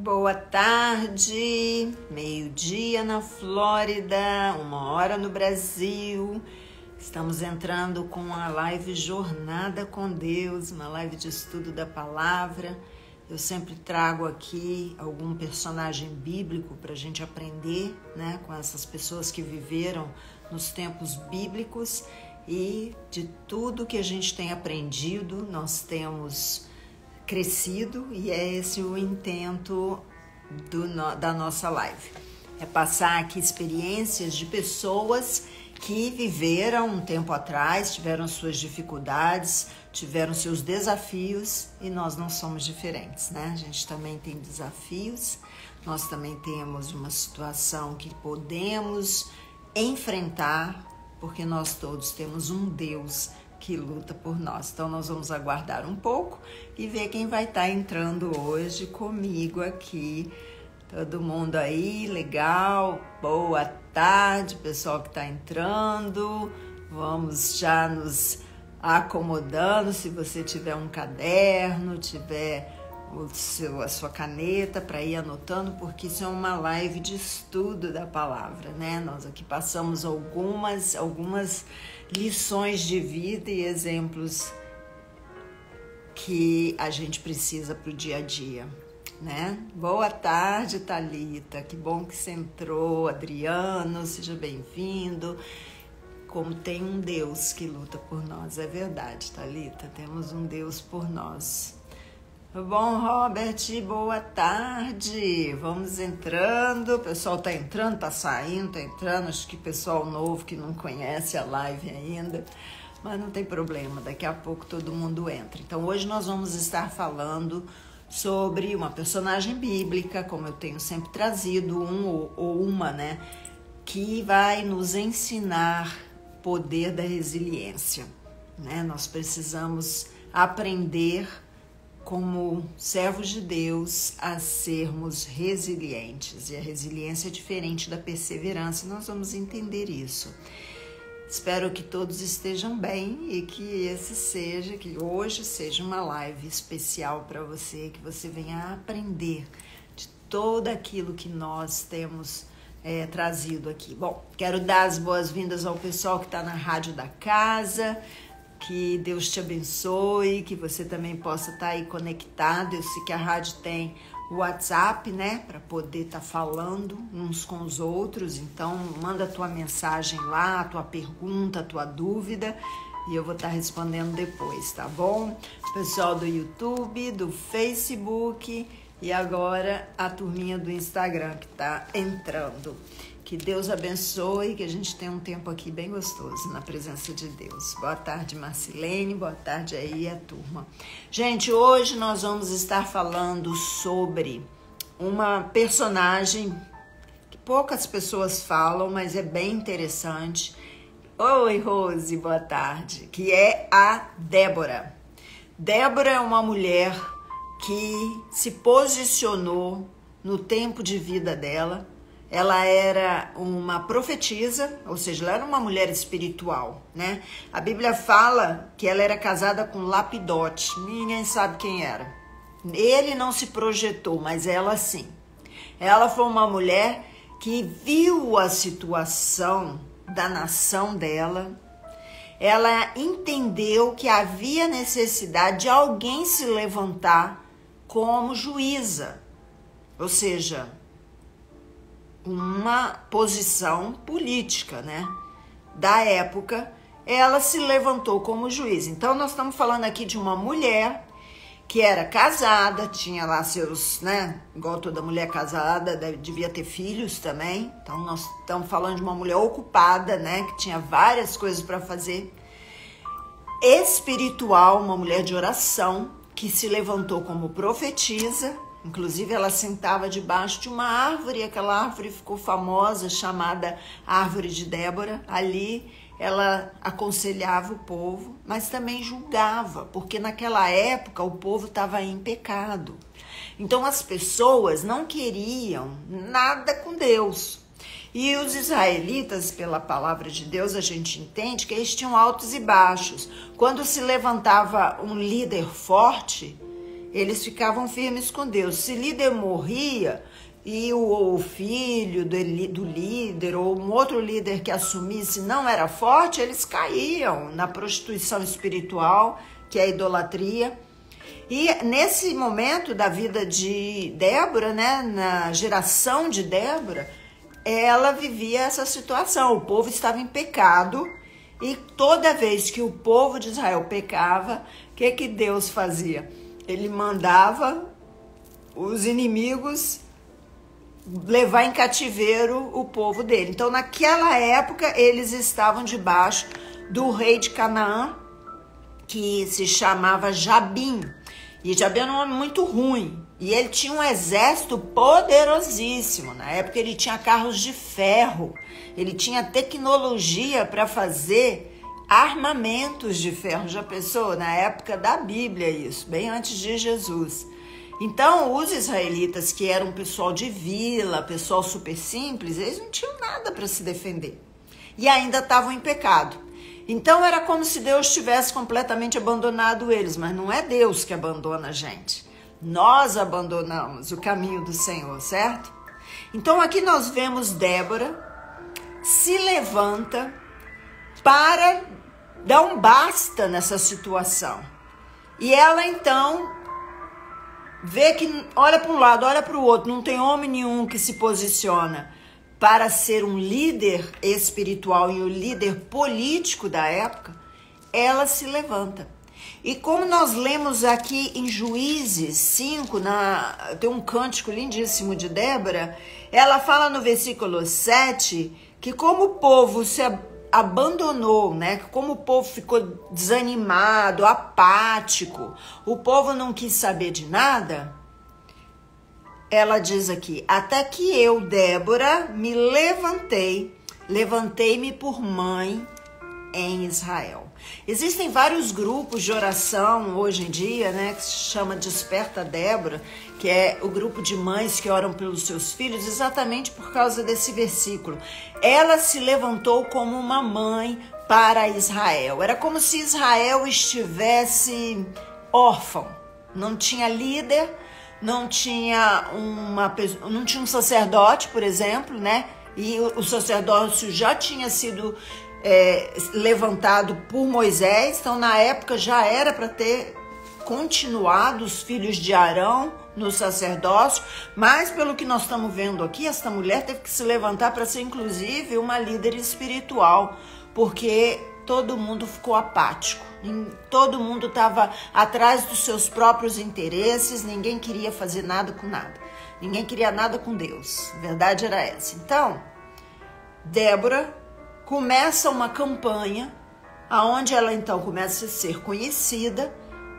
Boa tarde, meio-dia na Flórida, 1h no Brasil. Estamos entrando com a live Jornada com Deus, uma live de estudo da palavra. Eu sempre trago aqui algum personagem bíblico para a gente aprender, né, com essas pessoas que viveram nos tempos bíblicos, e de tudo que a gente tem aprendido, nós temos crescido, e é esse o intento da nossa live. É passar aqui experiências de pessoas que viveram um tempo atrás, tiveram suas dificuldades, tiveram seus desafios, e nós não somos diferentes, né? A gente também tem desafios, nós também temos uma situação que podemos enfrentar, porque nós todos temos um Deus que luta por nós. Então nós vamos aguardar um pouco e ver quem vai estar entrando hoje comigo aqui. Todo mundo aí, legal? Boa tarde, pessoal que está entrando. Vamos já nos acomodando. Se você tiver um caderno, tiver a sua caneta para ir anotando, porque isso é uma live de estudo da palavra, né? Nós aqui passamos algumas lições de vida e exemplos que a gente precisa para o dia a dia, né? Boa tarde, Thalita, que bom que você entrou. Adriano, seja bem-vindo. Como tem um Deus que luta por nós, é verdade, Thalita, temos um Deus por nós. Bom, Robert, boa tarde. Vamos entrando. O pessoal tá entrando, tá saindo, tá entrando. Acho que pessoal novo que não conhece a live ainda, mas não tem problema, daqui a pouco todo mundo entra. Então hoje nós vamos estar falando sobre uma personagem bíblica, como eu tenho sempre trazido, ou uma, né, que vai nos ensinar o poder da resiliência, né? Nós precisamos aprender como servos de Deus a sermos resilientes, e a resiliência é diferente da perseverança, e nós vamos entender isso. Espero que todos estejam bem e que que hoje seja uma live especial para você, que você venha aprender de tudo aquilo que nós temos trazido aqui. Bom, quero dar as boas-vindas ao pessoal que está na rádio da casa. Que Deus te abençoe, que você também possa estar aí conectado. Eu sei que a rádio tem o WhatsApp, né, para poder estar falando uns com os outros. Então, manda a tua mensagem lá, a tua pergunta, a tua dúvida, e eu vou estar respondendo depois, tá bom? Pessoal do YouTube, do Facebook e agora a turminha do Instagram que está entrando. Que Deus abençoe, que a gente tenha um tempo aqui bem gostoso na presença de Deus. Boa tarde, Marcilene, boa tarde aí a turma. Gente, hoje nós vamos estar falando sobre uma personagem que poucas pessoas falam, mas é bem interessante. Oi, Rose, boa tarde. Que é a Débora. Débora é uma mulher que se posicionou no tempo de vida dela. Ela era uma profetisa, ou seja, ela era uma mulher espiritual, né? A Bíblia fala que ela era casada com Lapidote, ninguém sabe quem era. Ele não se projetou, mas ela sim. Ela foi uma mulher que viu a situação da nação dela. Ela entendeu que havia necessidade de alguém se levantar como juíza, ou seja, uma posição política, né, da época. Ela se levantou como juiz. Então nós estamos falando aqui de uma mulher que era casada, tinha lá seus, né, igual toda mulher casada, devia ter filhos também. Então nós estamos falando de uma mulher ocupada, né, que tinha várias coisas para fazer. Espiritual, uma mulher de oração, que se levantou como profetisa. Inclusive, ela sentava debaixo de uma árvore, e aquela árvore ficou famosa, chamada Árvore de Débora. Ali, ela aconselhava o povo, mas também julgava, porque naquela época o povo estava em pecado. Então, as pessoas não queriam nada com Deus. E os israelitas, pela palavra de Deus, a gente entende que eles tinham altos e baixos. Quando se levantava um líder forte, eles ficavam firmes com Deus. Se líder morria e o filho do líder ou um outro líder que assumisse não era forte, eles caíam na prostituição espiritual, que é a idolatria. E nesse momento da vida de Débora, né, na geração de Débora, ela vivia essa situação. O povo estava em pecado e toda vez que o povo de Israel pecava, o que Deus fazia? Ele mandava os inimigos levar em cativeiro o povo dele. Então, naquela época, eles estavam debaixo do rei de Canaã, que se chamava Jabim. E Jabim era um homem muito ruim. E ele tinha um exército poderosíssimo. Na época, ele tinha carros de ferro. Ele tinha tecnologia para fazer armamentos de ferro. Já pensou? Na época da Bíblia isso, bem antes de Jesus. Então, os israelitas, que eram pessoal de vila, pessoal super simples, eles não tinham nada para se defender. E ainda estavam em pecado. Então, era como se Deus tivesse completamente abandonado eles. Mas não é Deus que abandona a gente. Nós abandonamos o caminho do Senhor, certo? Então, aqui nós vemos Débora se levanta para dar um basta nessa situação. E ela, então, vê que olha para um lado, olha para o outro, não tem homem nenhum que se posiciona para ser um líder espiritual e o líder político da época. Ela se levanta. E como nós lemos aqui em Juízes 5, tem um cântico lindíssimo de Débora, ela fala no versículo 7 que como o povo se abandonou, né? Como o povo ficou desanimado, apático, o povo não quis saber de nada. Ela diz aqui: até que eu, Débora, me levantei-me por mãe em Israel. Existem vários grupos de oração hoje em dia, né, que se chama Desperta Débora, que é o grupo de mães que oram pelos seus filhos, exatamente por causa desse versículo. Ela se levantou como uma mãe para Israel. Era como se Israel estivesse órfão, não tinha líder, não tinha um sacerdote, por exemplo, né? E o sacerdócio já tinha sido levantado por Moisés, então na época já era para ter continuado os filhos de Arão no sacerdócio, mas pelo que nós estamos vendo aqui, esta mulher teve que se levantar para ser inclusive uma líder espiritual, porque todo mundo ficou apático, todo mundo estava atrás dos seus próprios interesses, ninguém queria fazer nada com nada, ninguém queria nada com Deus, a verdade era essa. Então, Débora começa uma campanha, onde ela então começa a ser conhecida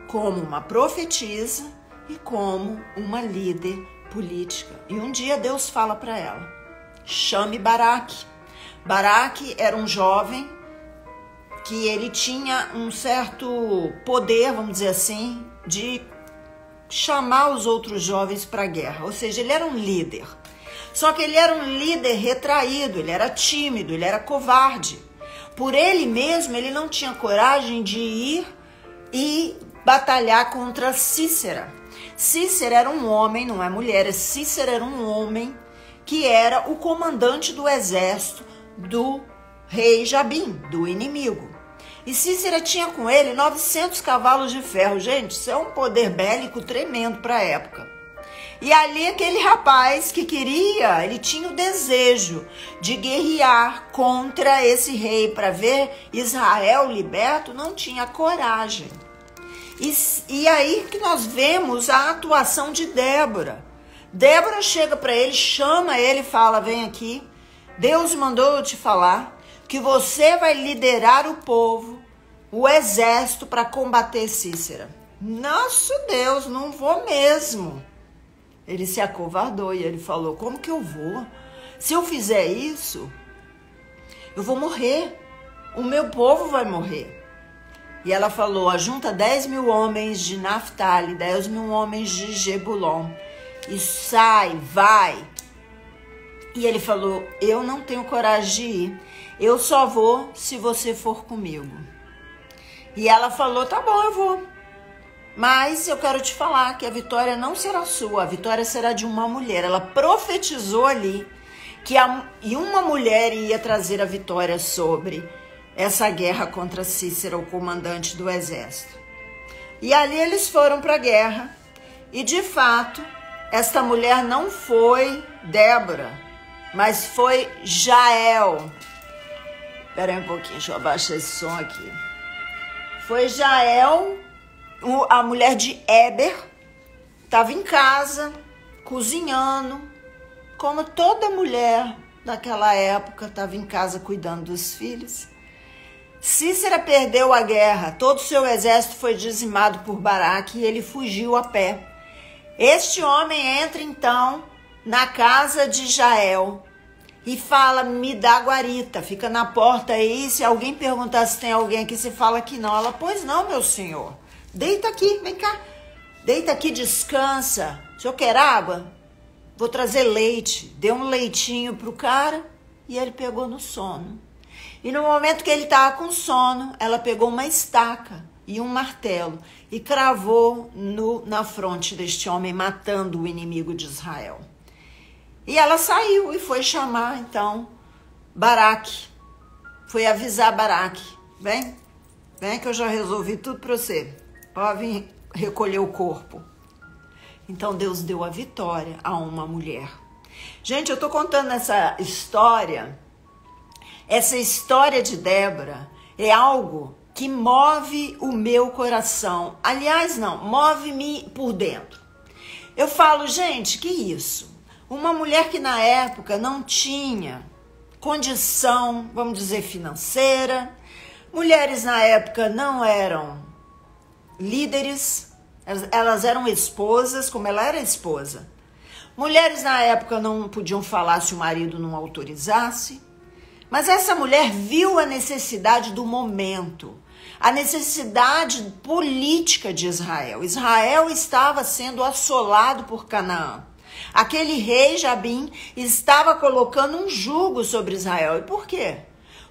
como uma profetisa e como uma líder política. E um dia Deus fala para ela: chame Baraque. Baraque era um jovem que ele tinha um certo poder, vamos dizer assim, de chamar os outros jovens para a guerra. Ou seja, ele era um líder. Só que ele era um líder retraído, ele era tímido, ele era covarde. Por ele mesmo, ele não tinha coragem de ir e batalhar contra Cícera. Cícera era um homem, não é mulher, Cícera era um homem que era o comandante do exército do rei Jabim, do inimigo. E Cícera tinha com ele 900 cavalos de ferro. Gente, isso é um poder bélico tremendo para a época. E ali aquele rapaz que ele tinha o desejo de guerrear contra esse rei para ver Israel liberto, não tinha coragem. E aí que nós vemos a atuação de Débora. Débora chega para ele, chama ele e fala: vem aqui, Deus mandou eu te falar que você vai liderar o povo, o exército para combater Cícera. Nosso Deus, não vou mesmo. Ele se acovardou e ele falou: como que eu vou? Se eu fizer isso, eu vou morrer. O meu povo vai morrer. E ela falou: ajunta 10.000 homens de Naftali, 10.000 homens de Jebulon. E sai, vai. E ele falou: eu não tenho coragem de ir. Eu só vou se você for comigo. E ela falou: tá bom, eu vou. Mas eu quero te falar que a vitória não será sua, a vitória será de uma mulher. Ela profetizou ali que uma mulher ia trazer a vitória sobre essa guerra contra Cícera, o comandante do exército. E ali eles foram para a guerra. E de fato, esta mulher não foi Débora, mas foi Jael. Espera aí um pouquinho, deixa eu abaixar esse som aqui. Foi Jael, a mulher de Éber, estava em casa, cozinhando, como toda mulher naquela época estava em casa cuidando dos filhos. Cícera perdeu a guerra, todo o seu exército foi dizimado por Baraque e ele fugiu a pé. Este homem entra então na casa de Jael e fala, me dá guarita, fica na porta aí, se alguém perguntar se tem alguém aqui, você fala que não. Ela, pois não, meu senhor, deita aqui, vem cá, deita aqui, descansa. O senhor quer água? Vou trazer leite. Deu um leitinho pro cara e ele pegou no sono. E no momento que ele estava com sono, ela pegou uma estaca e um martelo e cravou na fronte deste homem, matando o inimigo de Israel. E ela saiu e foi chamar, então, Baraque. Foi avisar Baraque. Vem que eu já resolvi tudo para você. Pode vir recolher o corpo. Então Deus deu a vitória a uma mulher. Gente, eu estou contando essa história de Débora é algo que move o meu coração. Aliás, não, move-me por dentro. Eu falo, gente, que isso? Uma mulher que na época não tinha condição, vamos dizer, financeira. Mulheres na época não eram líderes, elas eram esposas, como ela era esposa. Mulheres na época não podiam falar se o marido não autorizasse. Mas essa mulher viu a necessidade do momento, a necessidade política de Israel. Israel estava sendo assolado por Canaã. Aquele rei Jabim estava colocando um jugo sobre Israel. E por quê?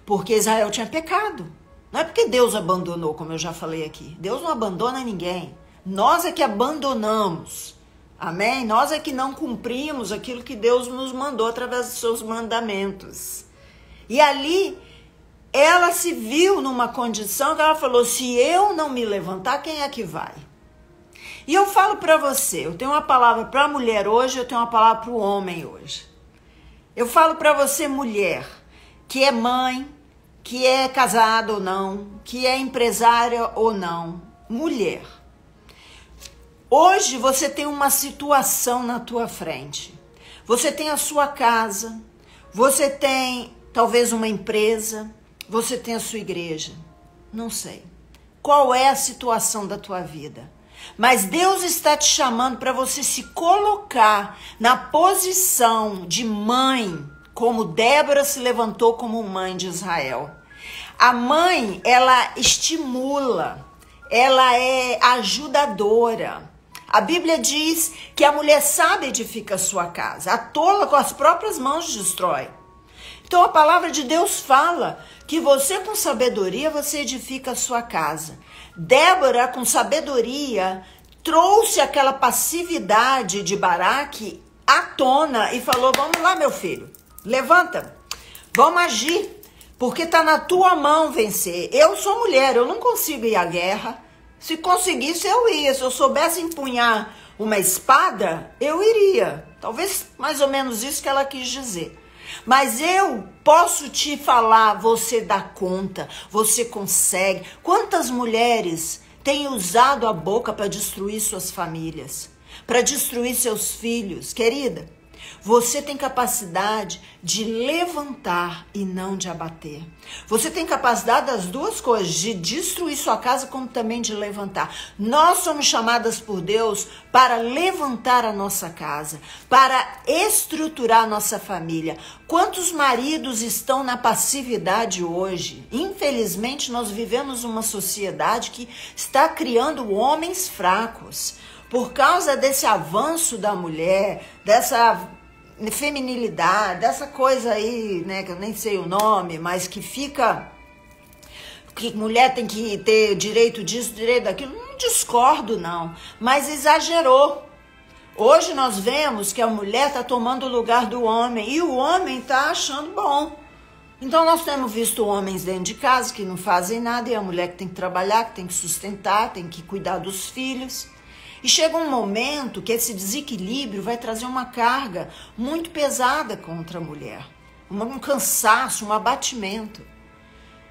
Porque Israel tinha pecado. Não é porque Deus abandonou, como eu já falei aqui. Deus não abandona ninguém. Nós é que abandonamos. Amém? Nós é que não cumprimos aquilo que Deus nos mandou através dos seus mandamentos. E ali, ela se viu numa condição que ela falou, se eu não me levantar, quem é que vai? E eu falo para você, eu tenho uma palavra para a mulher hoje, eu tenho uma palavra para o homem hoje. Eu falo para você, mulher, que é mãe, que é casada ou não, que é empresária ou não, mulher. Hoje você tem uma situação na tua frente. Você tem a sua casa, você tem talvez uma empresa, você tem a sua igreja, não sei. Qual é a situação da tua vida? Mas Deus está te chamando para você se colocar na posição de mãe, como Débora se levantou como mãe de Israel. A mãe, ela estimula, ela é ajudadora. A Bíblia diz que a mulher sábia edifica a sua casa, a tola com as próprias mãos destrói. Então a palavra de Deus fala que você com sabedoria, você edifica a sua casa. Débora com sabedoria trouxe aquela passividade de Baraque à tona e falou, vamos lá meu filho, levanta, vamos agir, porque está na tua mão vencer. Eu sou mulher, eu não consigo ir à guerra. Se conseguisse eu ia, se eu soubesse empunhar uma espada, eu iria. Talvez mais ou menos isso que ela quis dizer. Mas eu posso te falar, você dá conta, você consegue. Quantas mulheres têm usado a boca para destruir suas famílias, para destruir seus filhos? Querida, você tem capacidade de levantar e não de abater. Você tem capacidade das duas coisas, de destruir sua casa como também de levantar. Nós somos chamadas por Deus para levantar a nossa casa, para estruturar a nossa família. Quantos maridos estão na passividade hoje? Infelizmente, nós vivemos uma sociedade que está criando homens fracos. Por causa desse avanço da mulher, dessa feminilidade, dessa coisa aí, né, que eu nem sei o nome, mas que fica que mulher tem que ter direito disso, direito daquilo. Não discordo, não, mas exagerou. Hoje nós vemos que a mulher está tomando o lugar do homem e o homem está achando bom. Então nós temos visto homens dentro de casa que não fazem nada e a mulher que tem que trabalhar, que tem que sustentar, tem que cuidar dos filhos. E chega um momento que esse desequilíbrio vai trazer uma carga muito pesada contra a mulher. Um cansaço, um abatimento.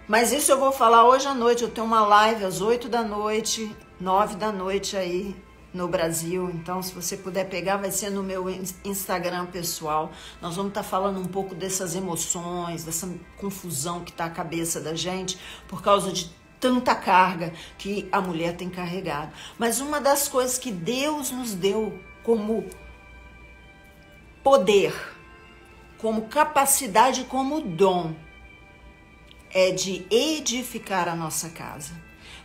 Mas isso eu vou falar hoje à noite. Eu tenho uma live às 8 da noite, 9 da noite aí no Brasil. Então, se você puder pegar, vai ser no meu Instagram pessoal. Nós vamos estar falando um pouco dessas emoções, dessa confusão que está a cabeça da gente por causa de tanta carga que a mulher tem carregado. Mas uma das coisas que Deus nos deu como poder, como capacidade, como dom, é de edificar a nossa casa.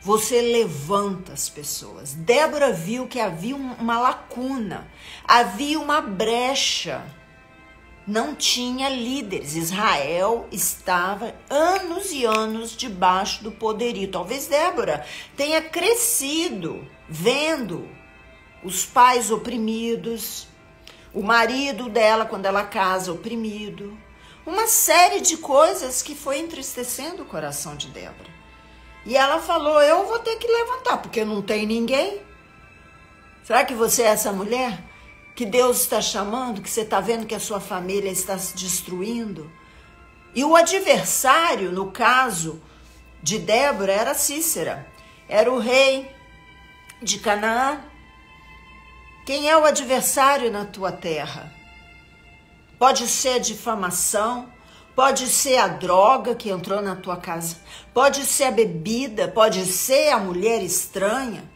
Você levanta as pessoas. Débora viu que havia uma lacuna, havia uma brecha. Não tinha líderes. Israel estava anos e anos debaixo do poderio. Talvez Débora tenha crescido vendo os pais oprimidos, o marido dela, quando ela casa, oprimido. Uma série de coisas que foi entristecendo o coração de Débora. E ela falou, eu vou ter que levantar, porque não tem ninguém. Será que você é essa mulher que Deus está chamando, que você está vendo que a sua família está se destruindo? E o adversário, no caso de Débora, era Císera. Era o rei de Canaã. Quem é o adversário na tua terra? Pode ser a difamação, pode ser a droga que entrou na tua casa, pode ser a bebida, pode ser a mulher estranha,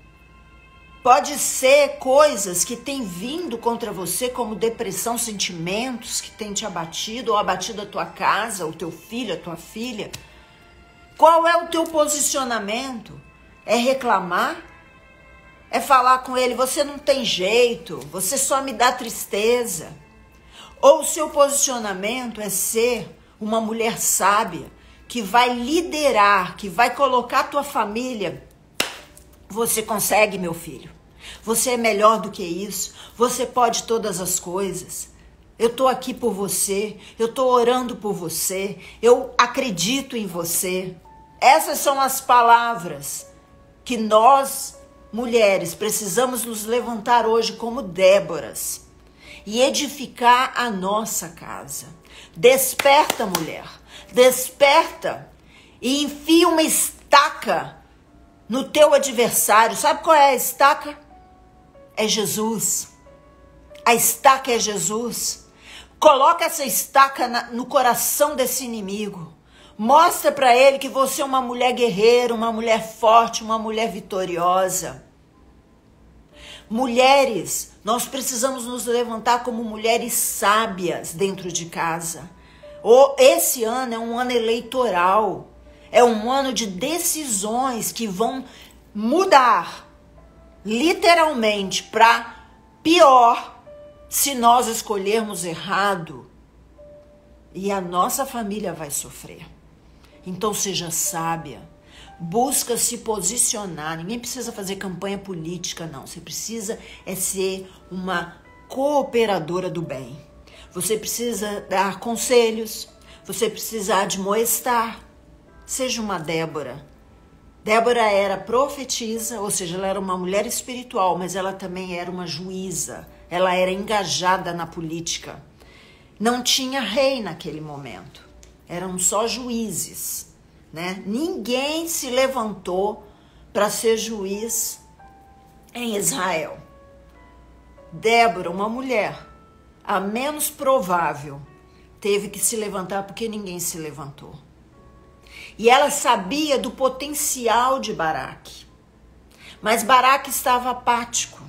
pode ser coisas que têm vindo contra você, como depressão, sentimentos que têm te abatido ou abatido a tua casa, o teu filho, a tua filha. Qual é o teu posicionamento? É reclamar? É falar com ele, você não tem jeito, você só me dá tristeza? Ou o seu posicionamento é ser uma mulher sábia, que vai liderar, que vai colocar a tua família. Você consegue, meu filho. Você é melhor do que isso. Você pode todas as coisas. Eu estou aqui por você. Eu estou orando por você. Eu acredito em você. Essas são as palavras que nós, mulheres, precisamos nos levantar hoje como Déboras e edificar a nossa casa. Desperta, mulher, desperta e enfia uma estaca no teu adversário. Sabe qual é a estaca? É Jesus. A estaca é Jesus. Coloca essa estaca no coração desse inimigo. Mostra para ele que você é uma mulher guerreira, uma mulher forte, uma mulher vitoriosa. Mulheres, nós precisamos nos levantar como mulheres sábias dentro de casa. Esse ano é um ano eleitoral, é um ano de decisões que vão mudar, literalmente, para pior, se nós escolhermos errado. E a nossa família vai sofrer. Então seja sábia. Busca se posicionar. Ninguém precisa fazer campanha política, não. Você precisa ser uma cooperadora do bem. Você precisa dar conselhos. Você precisa admoestar. Seja uma Débora. Débora era profetisa, ou seja, ela era uma mulher espiritual, mas ela também era uma juíza. Ela era engajada na política. Não tinha rei naquele momento. Eram só juízes. Né? Ninguém se levantou para ser juiz em Israel. Débora, uma mulher, a menos provável, teve que se levantar porque ninguém se levantou. E ela sabia do potencial de Baraque. Mas Baraque estava apático.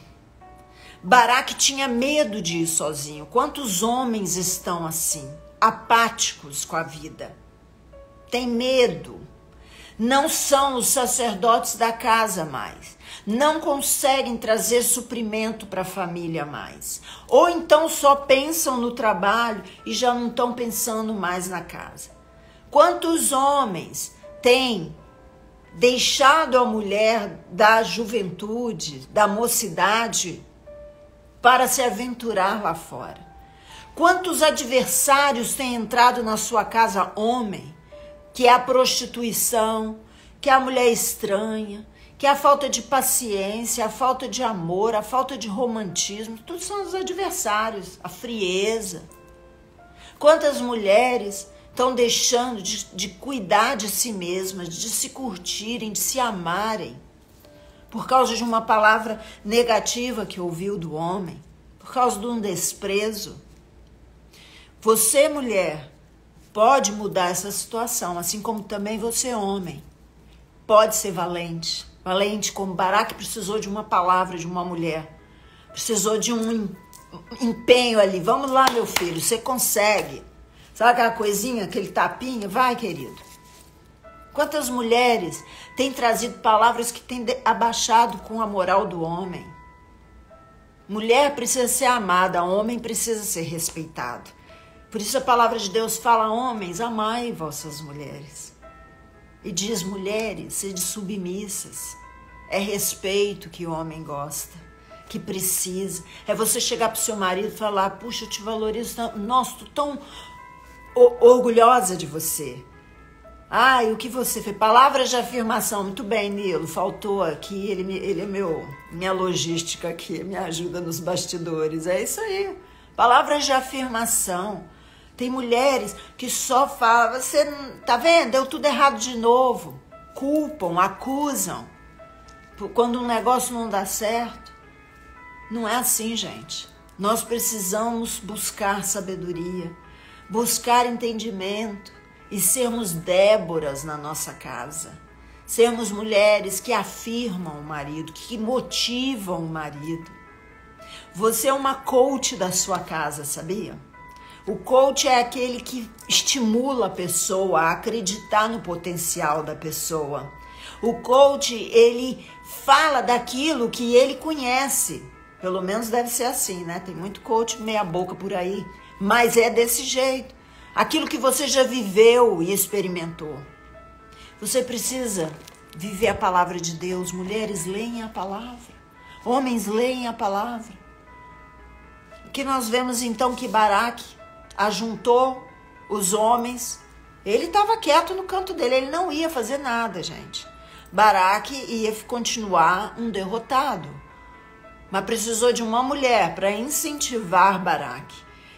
Baraque tinha medo de ir sozinho. Quantos homens estão assim, apáticos com a vida? Tem medo, não são os sacerdotes da casa mais, não conseguem trazer suprimento para a família mais, ou então só pensam no trabalho e já não estão pensando mais na casa. Quantos homens têm deixado a mulher da juventude, da mocidade, para se aventurar lá fora? Quantos adversários têm entrado na sua casa, homem, que é a prostituição, que é a mulher estranha, que é a falta de paciência, a falta de amor, a falta de romantismo, tudo são os adversários, a frieza. Quantas mulheres estão deixando de cuidar de si mesmas, de se curtirem, de se amarem, por causa de uma palavra negativa que ouviu do homem, por causa de um desprezo? Você, mulher, pode mudar essa situação, assim como também você, homem, pode ser valente. Valente como Baraque precisou de uma palavra de uma mulher, precisou de um empenho ali. Vamos lá, meu filho, você consegue. Sabe aquela coisinha, aquele tapinha? Vai, querido. Quantas mulheres têm trazido palavras que têm abaixado com a moral do homem? Mulher precisa ser amada, homem precisa ser respeitado. Por isso a palavra de Deus fala: homens, amai vossas mulheres. E diz: mulheres, sede submissas. É respeito que o homem gosta, que precisa. É você chegar pro seu marido e falar: puxa, eu te valorizo, nossa, tô tão orgulhosa de você. Ai, o que você fez? Palavras de afirmação. Muito bem, Nilo, faltou aqui, ele é minha logística aqui, me ajuda nos bastidores. É isso aí, palavras de afirmação. Tem mulheres que só falam: você tá vendo? Deu tudo errado de novo. Culpam, acusam. Quando um negócio não dá certo. Não é assim, gente. Nós precisamos buscar sabedoria, buscar entendimento e sermos Déboras na nossa casa. Sermos mulheres que afirmam o marido, que motivam o marido. Você é uma coach da sua casa, sabia? O coach é aquele que estimula a pessoa a acreditar no potencial da pessoa. O coach, ele fala daquilo que ele conhece. Pelo menos deve ser assim, né? Tem muito coach meia boca por aí. Mas é desse jeito. Aquilo que você já viveu e experimentou. Você precisa viver a palavra de Deus. Mulheres, leem a palavra. Homens, leem a palavra. O que nós vemos então que Baraque ajuntou os homens. Ele estava quieto no canto dele, ele não ia fazer nada, gente. Baraque ia continuar um derrotado, mas precisou de uma mulher para incentivar Baraque.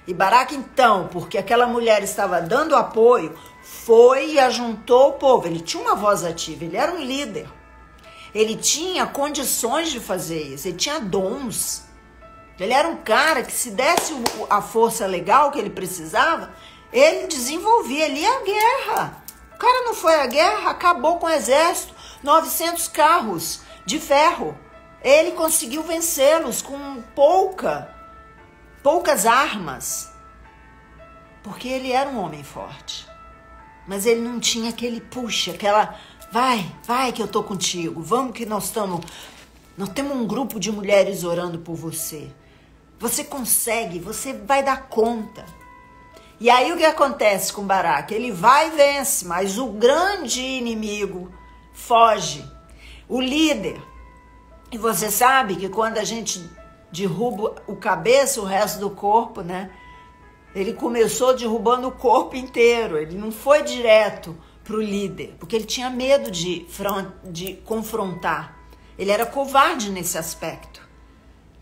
E Baraque então, porque aquela mulher estava dando apoio, foi e ajuntou o povo. Ele tinha uma voz ativa, ele era um líder. Ele tinha condições de fazer isso, ele tinha dons. Ele era um cara que, se desse a força legal que ele precisava, ele desenvolvia. Ele ia à guerra. O cara não foi à guerra, acabou com o exército. 900 carros de ferro. Ele conseguiu vencê-los com poucas armas. Porque ele era um homem forte. Mas ele não tinha aquele puxa, aquela... Vai que eu tô contigo. Vamos que nós temos um grupo de mulheres orando por você. Você consegue, você vai dar conta. E aí o que acontece com Baraque? Ele vai e vence, mas o grande inimigo foge. O líder. E você sabe que quando a gente derruba o cabeça, o resto do corpo, né? Ele começou derrubando o corpo inteiro. Ele não foi direto para o líder, porque ele tinha medo de confrontar. Ele era covarde nesse aspecto.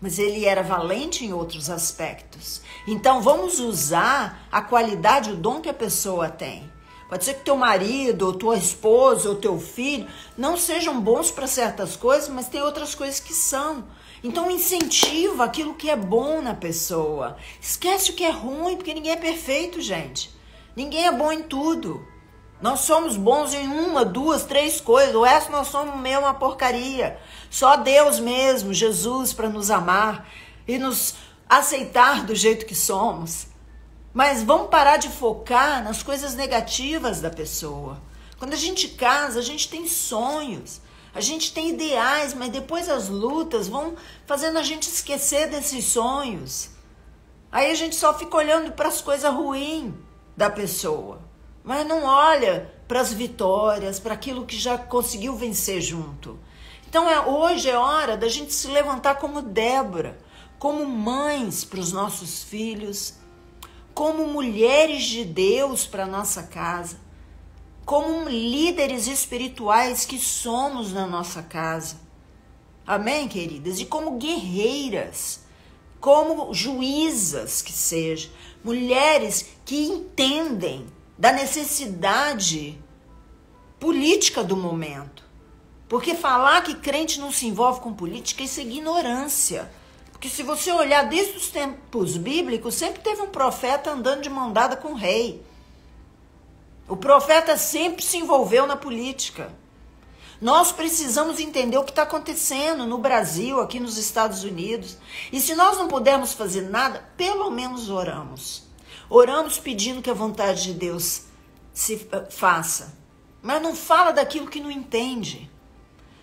Mas ele era valente em outros aspectos. Então vamos usar a qualidade, o dom que a pessoa tem. Pode ser que teu marido, ou tua esposa, ou teu filho não sejam bons para certas coisas, mas tem outras coisas que são. Então incentiva aquilo que é bom na pessoa. Esquece o que é ruim, porque ninguém é perfeito, gente. Ninguém é bom em tudo. Nós somos bons em 1, 2, 3 coisas. O resto nós somos meio uma porcaria. Só Deus mesmo, Jesus, para nos amar e nos aceitar do jeito que somos. Mas vamos parar de focar nas coisas negativas da pessoa. Quando a gente casa, a gente tem sonhos, a gente tem ideais, mas depois as lutas vão fazendo a gente esquecer desses sonhos. Aí a gente só fica olhando para as coisas ruins da pessoa. Mas não olha para as vitórias, para aquilo que já conseguiu vencer junto. Então hoje é hora da gente se levantar como Débora, como mães para os nossos filhos, como mulheres de Deus para a nossa casa, como líderes espirituais que somos na nossa casa. Amém, queridas? E como guerreiras, como juízas que sejam, mulheres que entendem da necessidade política do momento. Porque falar que crente não se envolve com política, isso é ignorância. Porque se você olhar desde os tempos bíblicos, sempre teve um profeta andando de mão dada com o rei. O profeta sempre se envolveu na política. Nós precisamos entender o que está acontecendo no Brasil, aqui nos Estados Unidos. E se nós não pudermos fazer nada, pelo menos oramos. Oramos pedindo que a vontade de Deus se faça. Mas não fala daquilo que não entende.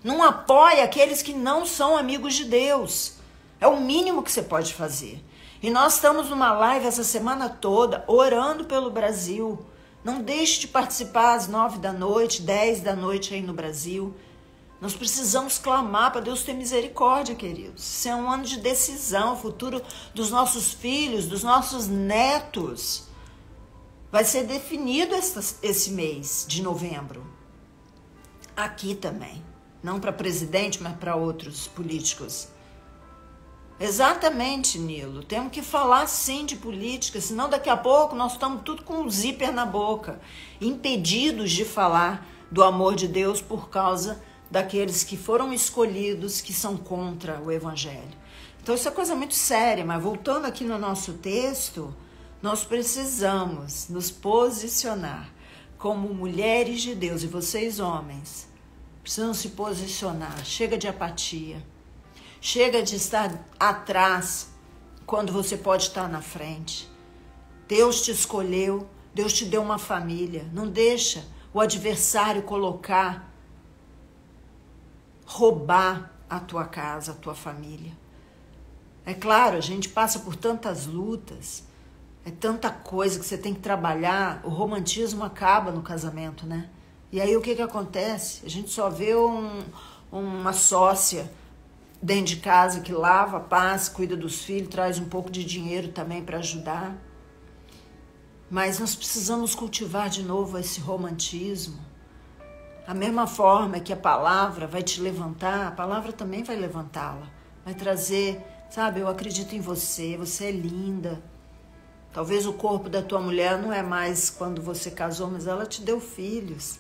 Não apoia aqueles que não são amigos de Deus. É o mínimo que você pode fazer. E nós estamos numa live essa semana toda, orando pelo Brasil. Não deixe de participar às 9 da noite, 10 da noite aí no Brasil. Nós precisamos clamar para Deus ter misericórdia, queridos. Isso é um ano de decisão, o futuro dos nossos filhos, dos nossos netos. Vai ser definido esse mês de novembro. Aqui também. Não para presidente, mas para outros políticos. Exatamente, Nilo. Temos que falar sim de política, senão daqui a pouco nós estamos tudo com um zíper na boca, impedidos de falar do amor de Deus por causa daqueles que foram escolhidos, que são contra o evangelho. Então isso é coisa muito séria, mas voltando aqui no nosso texto, nós precisamos nos posicionar como mulheres de Deus, e vocês homens precisam se posicionar. Chega de apatia. Chega de estar atrás quando você pode estar na frente. Deus te escolheu, Deus te deu uma família. Não deixa o adversário roubar a tua casa, a tua família. É claro, a gente passa por tantas lutas, é tanta coisa que você tem que trabalhar, o romantismo acaba no casamento, né? E aí o que acontece? A gente só vê uma sócia dentro de casa que lava, passa, cuida dos filhos, traz um pouco de dinheiro também para ajudar. Mas nós precisamos cultivar de novo esse romantismo. A mesma forma que a palavra vai te levantar, a palavra também vai levantá-la. Vai trazer, sabe, eu acredito em você, você é linda. Talvez o corpo da tua mulher não é mais quando você casou, mas ela te deu filhos.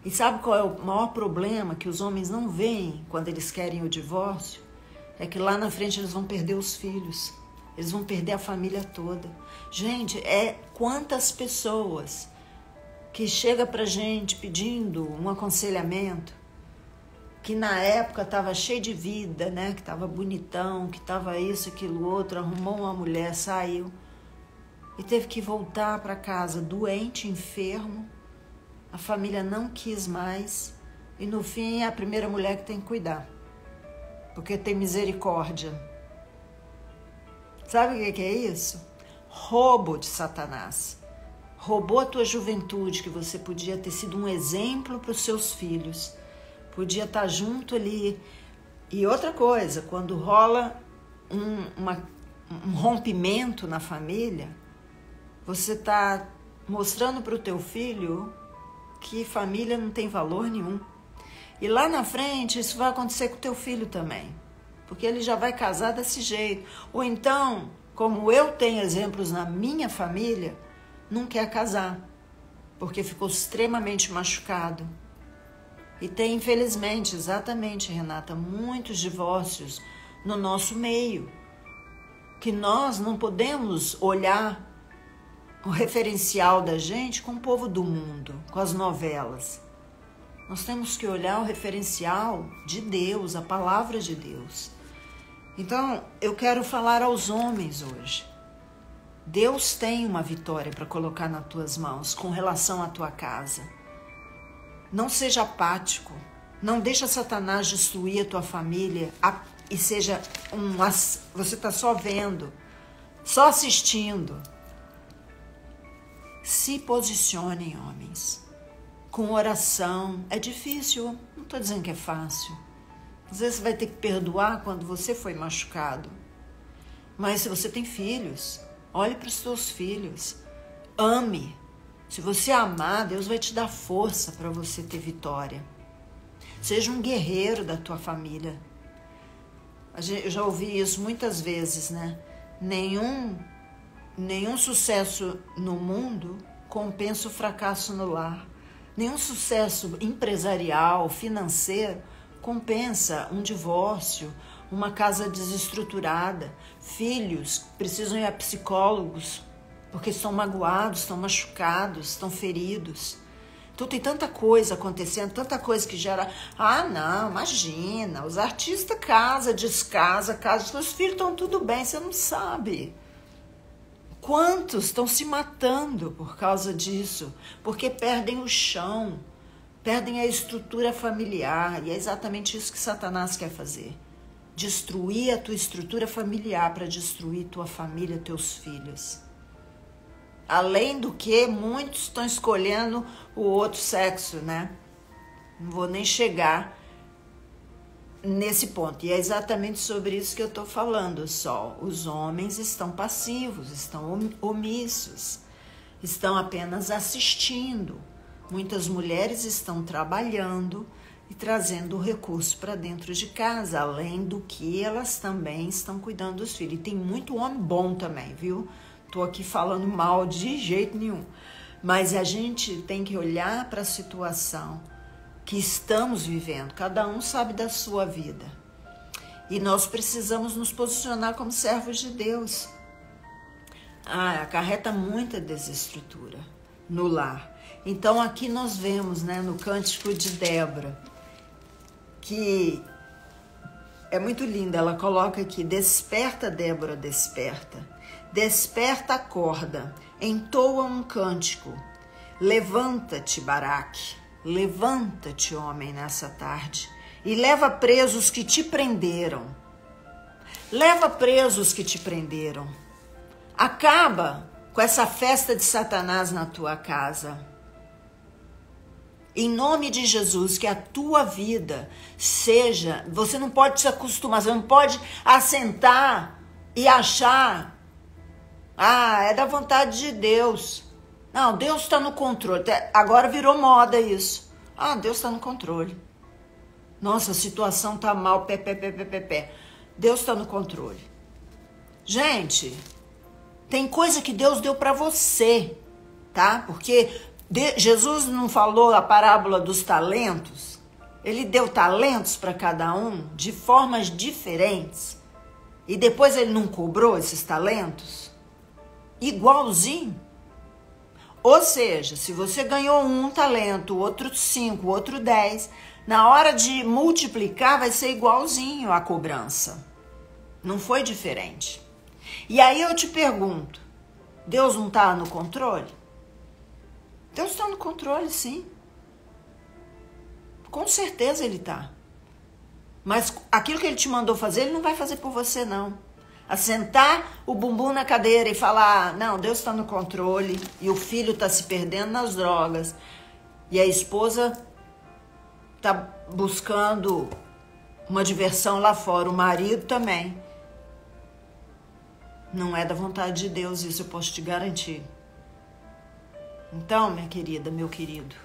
E sabe qual é o maior problema que os homens não veem quando eles querem o divórcio? É que lá na frente eles vão perder os filhos. Eles vão perder a família toda. Gente, quantas pessoas que chegam pra gente pedindo um aconselhamento, que na época estava cheio de vida, né? Que estava bonitão, que estava isso, aquilo, outro, arrumou uma mulher, saiu e teve que voltar para casa doente, enfermo. A família não quis mais e no fim é a primeira mulher que tem que cuidar, porque tem misericórdia. Sabe o que é isso? Roubo de Satanás. Roubou a tua juventude, que você podia ter sido um exemplo para os seus filhos, podia estar junto ali. E outra coisa, quando rola um rompimento na família, você está mostrando para o teu filho que família não tem valor nenhum. E lá na frente isso vai acontecer com o teu filho também, porque ele já vai casar desse jeito. Ou então, como eu tenho exemplos na minha família, não quer casar, porque ficou extremamente machucado. E tem, infelizmente, exatamente, Renata, muitos divórcios no nosso meio, que nós não podemos olhar o referencial da gente com o povo do mundo, com as novelas. Nós temos que olhar o referencial de Deus, a palavra de Deus. Então, eu quero falar aos homens hoje. Deus tem uma vitória para colocar nas tuas mãos com relação à tua casa. Não seja apático. Não deixa Satanás destruir a tua família e seja você está só vendo, só assistindo. Se posicionem, homens. com oração. É difícil, não estou dizendo que é fácil. Às vezes você vai ter que perdoar quando você foi machucado. Mas se você tem filhos, olhe para os seus filhos. Ame. Se você amar, Deus vai te dar força para você ter vitória. Seja um guerreiro da tua família. Eu já ouvi isso muitas vezes, né? Nenhum sucesso no mundo compensa o fracasso no lar. Nenhum sucesso empresarial, financeiro, compensa um divórcio, uma casa desestruturada, filhos que precisam ir a psicólogos porque estão magoados, estão machucados, estão feridos. Então tem tanta coisa acontecendo, tanta coisa que gera... Ah, não, imagina, os artistas casa, descasa, seus filhos estão tudo bem, você não sabe. Quantos estão se matando por causa disso? Porque perdem o chão, perdem a estrutura familiar. E é exatamente isso que Satanás quer fazer. Destruir a tua estrutura familiar para destruir tua família, teus filhos. Além do que, muitos estão escolhendo o outro sexo, né? Não vou nem chegar nesse ponto. E é exatamente sobre isso que eu estou falando só. Os homens estão passivos, estão omissos, estão apenas assistindo. Muitas mulheres estão trabalhando e trazendo o recurso para dentro de casa, além do que elas também estão cuidando dos filhos. E tem muito homem bom também, viu? Estou aqui falando mal de jeito nenhum. Mas a gente tem que olhar para a situação que estamos vivendo. Cada um sabe da sua vida. E nós precisamos nos posicionar como servos de Deus. Acarreta muita desestrutura no lar. Então aqui nós vemos, né, no Cântico de Débora, que é muito linda. Ela coloca aqui: desperta, Débora, desperta. Desperta, acorda, entoa um cântico. Levanta-te, Baraque, levanta-te, homem, nessa tarde, e leva presos que te prenderam. Leva presos que te prenderam. Acaba com essa festa de Satanás na tua casa. Em nome de Jesus, que a tua vida seja... Você não pode se acostumar, você não pode assentar e achar... é da vontade de Deus. Não, Deus está no controle. Agora virou moda isso. Deus está no controle. Nossa, a situação está mal. Deus está no controle. Gente, tem coisa que Deus deu para você, tá? Porque Jesus não falou a parábola dos talentos? Ele deu talentos para cada um de formas diferentes. E depois ele não cobrou esses talentos? Igualzinho. Ou seja, se você ganhou um talento, outro 5, outro 10, na hora de multiplicar vai ser igualzinho a cobrança. Não foi diferente. E aí eu te pergunto, Deus não está no controle? Deus está no controle, sim. Com certeza ele está. Mas aquilo que ele te mandou fazer, ele não vai fazer por você, não. Assentar o bumbum na cadeira e falar, não, Deus está no controle, e o filho está se perdendo nas drogas, e a esposa está buscando uma diversão lá fora, o marido também. Não é da vontade de Deus, isso eu posso te garantir. Então, minha querida, meu querido,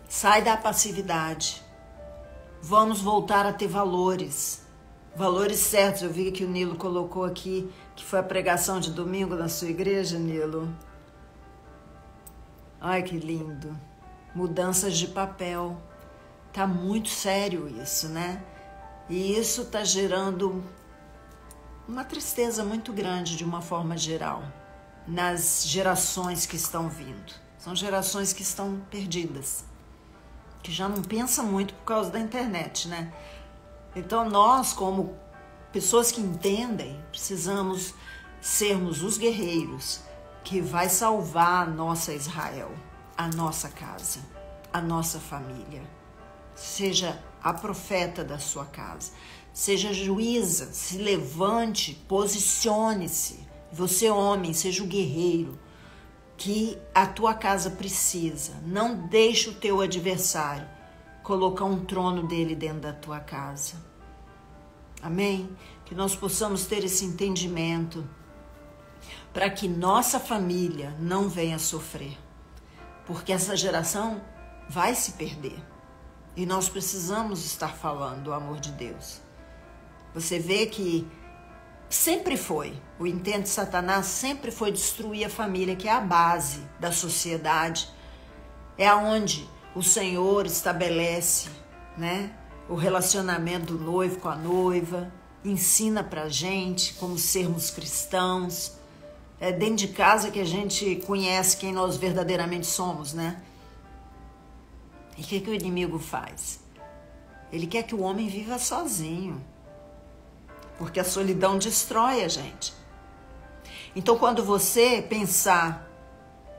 sai da passividade. Vamos voltar a ter valores. Valores certos. Eu vi que o Nilo colocou aqui, que foi a pregação de domingo na sua igreja, Nilo. Ai, que lindo. Mudanças de papel. Tá muito sério isso, né? E isso tá gerando uma tristeza muito grande de uma forma geral nas gerações que estão vindo. São gerações que estão perdidas, que já não pensam muito por causa da internet, né? Então nós, como pessoas que entendem, precisamos sermos os guerreiros que vai salvar a nossa Israel, a nossa casa, a nossa família. Seja a profeta da sua casa, seja juíza, se levante, posicione-se. Você, homem, seja o guerreiro. que a tua casa precisa. Não deixe o teu adversário colocar um trono dele dentro da tua casa. Amém? Que nós possamos ter esse entendimento para que nossa família não venha sofrer. Porque essa geração vai se perder. E nós precisamos estar falando do amor de Deus. Você vê que sempre foi, o intento de Satanás sempre foi destruir a família, que é a base da sociedade. É aonde o Senhor estabelece, né, o relacionamento do noivo com a noiva, ensina pra gente como sermos cristãos. É dentro de casa que a gente conhece quem nós verdadeiramente somos, né? E o que o inimigo faz? Ele quer que o homem viva sozinho, porque a solidão destrói a gente. Então, quando você pensar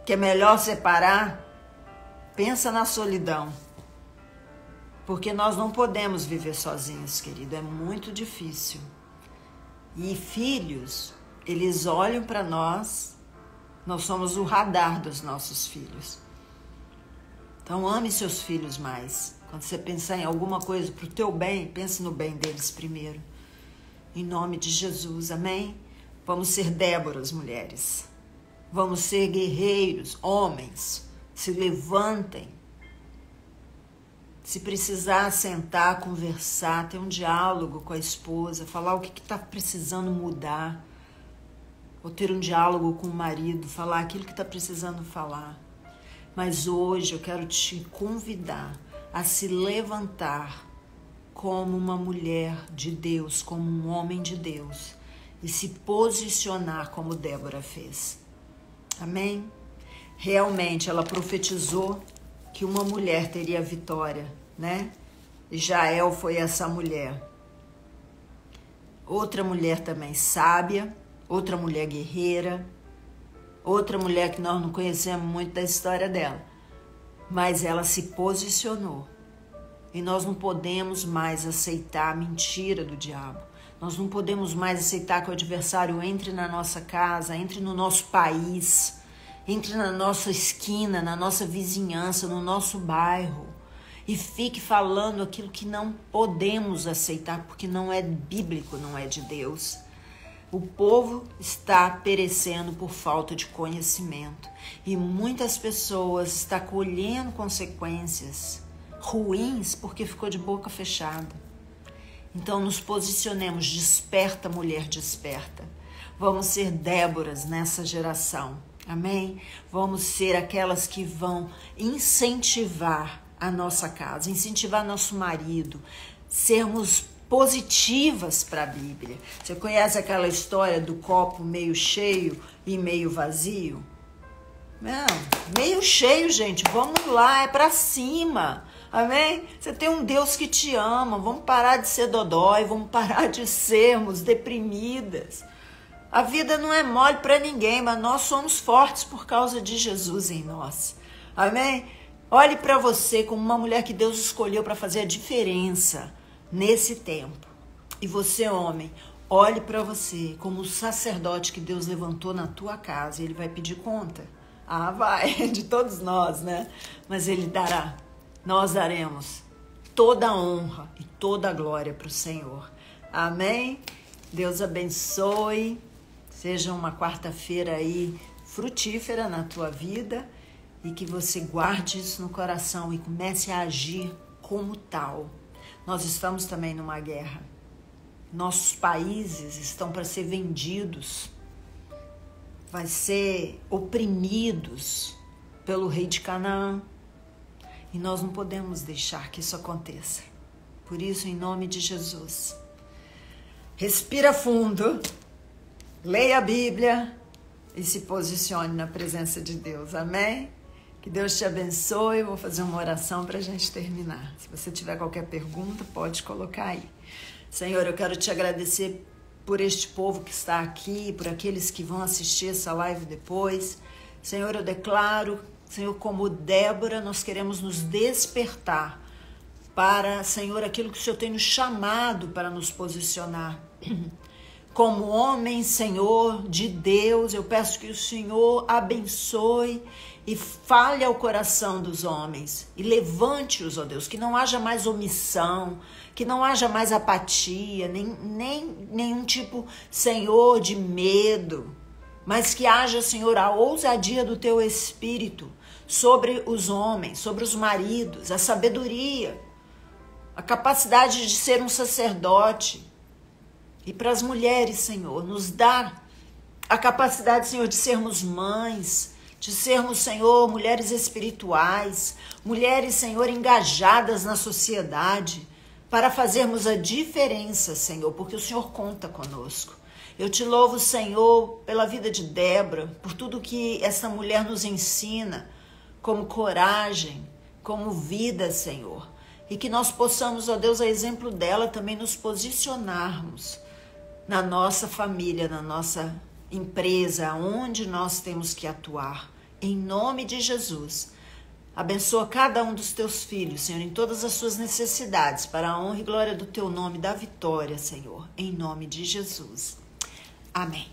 que é melhor separar, pensa na solidão, porque nós não podemos viver sozinhos, querido, é muito difícil. E filhos, eles olham para nós somos o radar dos nossos filhos. Então, ame seus filhos mais. Quando você pensar em alguma coisa para o teu bem, pense no bem deles primeiro. Em nome de Jesus, amém? Vamos ser Déboras, mulheres. Vamos ser guerreiros, homens. Se levantem. Se precisar sentar, conversar, ter um diálogo com a esposa, falar o que está precisando mudar. Ou ter um diálogo com o marido, falar aquilo que está precisando falar. Mas hoje eu quero te convidar a se levantar como uma mulher de Deus, como um homem de Deus, e se posicionar como Débora fez. Amém? Realmente ela profetizou que uma mulher teria vitória, né? E Jael foi essa mulher. Outra mulher também sábia, outra mulher guerreira, outra mulher que nós não conhecemos muito da história dela, mas ela se posicionou. E nós não podemos mais aceitar a mentira do diabo. Nós não podemos mais aceitar que o adversário entre na nossa casa, entre no nosso país, entre na nossa esquina, na nossa vizinhança, no nosso bairro e fique falando aquilo que não podemos aceitar, porque não é bíblico, não é de Deus. O povo está perecendo por falta de conhecimento e muitas pessoas estão colhendo consequências ruins porque ficou de boca fechada. Então nos posicionemos, desperta, mulher, desperta. Vamos ser Déboras nessa geração, amém? Vamos ser aquelas que vão incentivar a nossa casa, incentivar nosso marido, sermos positivas para a Bíblia. Você conhece aquela história do copo meio cheio e meio vazio? Não, meio cheio, gente, vamos lá, é para cima, amém? Você tem um Deus que te ama, vamos parar de ser dodói, vamos parar de sermos deprimidas. A vida não é mole para ninguém, mas nós somos fortes por causa de Jesus em nós, amém? Olhe para você como uma mulher que Deus escolheu para fazer a diferença nesse tempo. E você, homem, olhe para você como o sacerdote que Deus levantou na tua casa. E ele vai pedir conta. Ah, vai, de todos nós, né? Mas ele dará. Nós daremos toda a honra e toda a glória para o Senhor. Amém? Deus abençoe. Seja uma quarta-feira aí frutífera na tua vida. E que você guarde isso no coração e comece a agir como tal. Nós estamos também numa guerra. Nossos países estão para ser vendidos, vai ser oprimidos pelo rei de Canaã. E nós não podemos deixar que isso aconteça. Por isso, em nome de Jesus, respira fundo, leia a Bíblia e se posicione na presença de Deus. Amém? Que Deus te abençoe. Eu vou fazer uma oração para a gente terminar. Se você tiver qualquer pergunta, pode colocar aí. Senhor, eu quero te agradecer por este povo que está aqui, por aqueles que vão assistir essa live depois. Senhor, eu declaro, Senhor, como Débora, nós queremos nos despertar para, Senhor, aquilo que o Senhor tem nos chamado para nos posicionar. como homem, Senhor, de Deus, eu peço que o Senhor abençoe e fale ao coração dos homens e levante-os, ó Deus, que não haja mais omissão, que não haja mais apatia, nem nenhum tipo, Senhor, de medo, mas que haja, Senhor, a ousadia do teu Espírito sobre os homens, sobre os maridos, a sabedoria, a capacidade de ser um sacerdote. E para as mulheres, Senhor, nos dá a capacidade, Senhor, de sermos mães, de sermos, Senhor, mulheres espirituais, mulheres, Senhor, engajadas na sociedade, para fazermos a diferença, Senhor, porque o Senhor conta conosco. Eu te louvo, Senhor, pela vida de Débora, por tudo que essa mulher nos ensina, como coragem, como vida, Senhor. E que nós possamos, ó Deus, a exemplo dela, também nos posicionarmos na nossa família, na nossa empresa, onde nós temos que atuar. Em nome de Jesus. Abençoa cada um dos teus filhos, Senhor, em todas as suas necessidades, para a honra e glória do teu nome, da vitória, Senhor. Em nome de Jesus. Amém.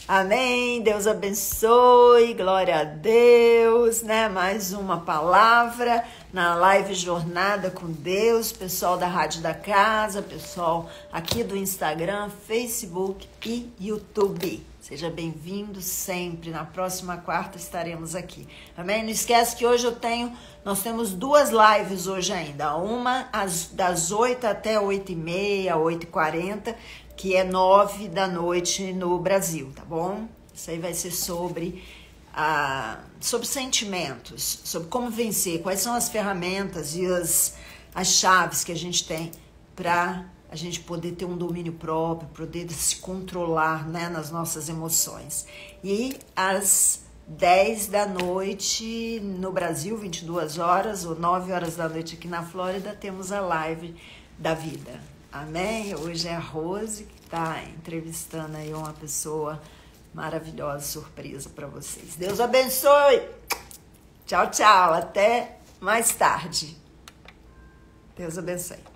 Amém. Deus abençoe. Glória a Deus, né? Mais uma palavra na live Jornada com Deus. Pessoal da Rádio da Casa, pessoal aqui do Instagram, Facebook e YouTube. Seja bem-vindo sempre. Na próxima quarta estaremos aqui. Amém? Não esquece que hoje nós temos duas lives hoje ainda. Uma das 8 até 8h30, 8h40, que é 9 da noite no Brasil, tá bom? Isso aí vai ser sobre sentimentos, sobre como vencer, quais são as ferramentas e as chaves que a gente tem para a gente poder ter um domínio próprio, poder se controlar, né, nas nossas emoções. E às 10 da noite no Brasil, 22 horas, ou 9 horas da noite aqui na Flórida, temos a live da vida. Amém? Hoje é a Rose que está entrevistando aí uma pessoa maravilhosa, surpresa para vocês. Deus abençoe! Tchau, tchau. Até mais tarde. Deus abençoe.